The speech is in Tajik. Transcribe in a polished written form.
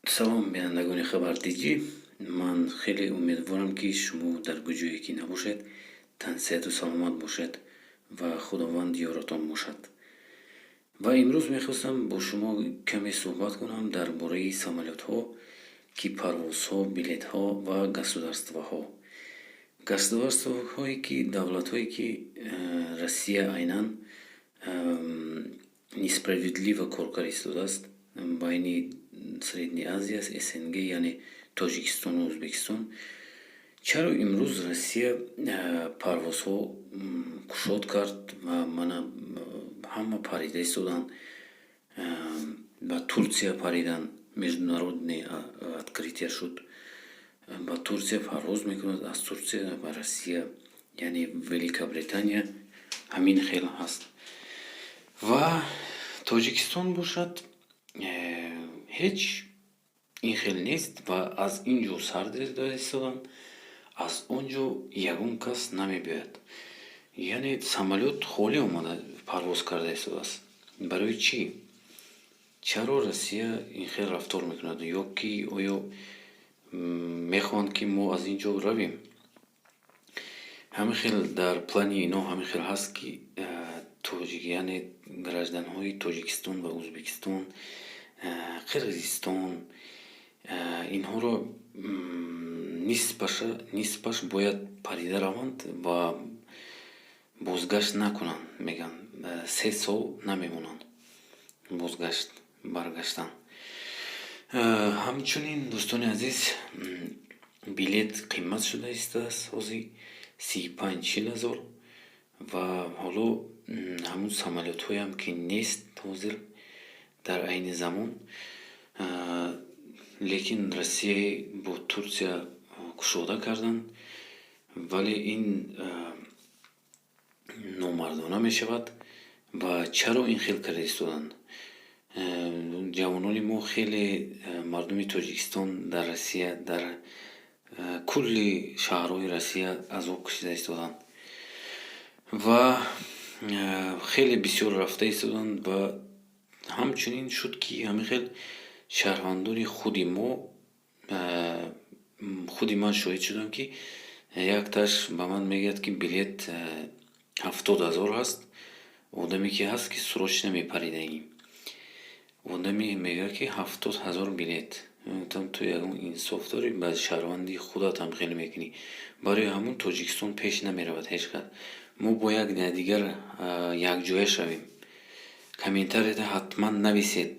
салом бинандагони хабардиҷӣ. Ман хеле умедворам, ки шумо дар гуҷое ки набошед, тандсеҳату саломат бошед ва худованд ёротон бошад. Ва имрӯз мехостам бо шумо каме суҳбат кунам дар бораи самолётҳо, ки парвозҳо, билетҳо ва государствоҳо. Государствоҳое ки давлатҳое ки Россия айнан несправедливо коркар истодааст байни Средняя Азия, СНГ, яъне Тоҷикистону Ӯзбекистон. Чаро имрӯз Россия парвозҳо кушод кард ва мана ҳама парида истоданд, ба Турсия паридан, международное открытие шуд. Ба Турсия парвоз мекунад, аз Турсия ба Россия, яъне Великобритания ҳамин хел ҳаст. Ва Тоҷикистон бошад, ҳеҷ ин хел нест ва аз ин ҷо сар дода истоданд, аз он ҷо ягон кас намебиёяд. Яъне самолёт холӣ омада парвоз карда истодааст. Барои чӣ? Чаро Россия ин хел рафтор мекунад? Ё ки оё мехоҳанд, ки мо аз ин ҷо равем? Ҳамин хел дар плани ино ҳамин хел ҳаст, ки яъне гражданҳои Тоҷикистон ва Ӯзбекистон, Қирғизистон, инҳоро нисбаш бояд парида раванд ва бозгашт накунанд. Мегӯянд 3 сол намемонанд баргаштан. Ҳамчунин, дӯстони азиз, билет қимат шуда истааст ҳозир 35-40 ҳазор ва ҳоло ҳамун самолётҳоям ки нест ҳозир дар айни замон. Лекин Россия бо Турсия кушода карданд, вале ин номардона мешавад. Ва чаро ин хел карда истоданд? Ҷавонони мо хеле, мардуми Тоҷикистон дар Россия, дар кулли шаҳрҳои Россия азоб кашида истоданд ва хеле бисёр рафта истоданд. Ва ҳамчунин шуд, ки ҳамин хел шаҳрвандони худи ман шоҳид шудам, ки якташ ба ман мегӯяд, ки билет 70 ҳазор ҳаст. Одаме ки ҳаст, ки срочно мепаридаем. Одаме мегӯяд, ки 70 ҳазор билет. Гуфтам, ту ягон инсоф дорӣ, ба шаҳрванди худат ҳам хеле мекунӣ. Барои ҳамун Тоҷикистон пеш намеравад ҳеҷ қад. Мо бо якдигар якҷоя шавем. Комментарияда ҳатман нависед.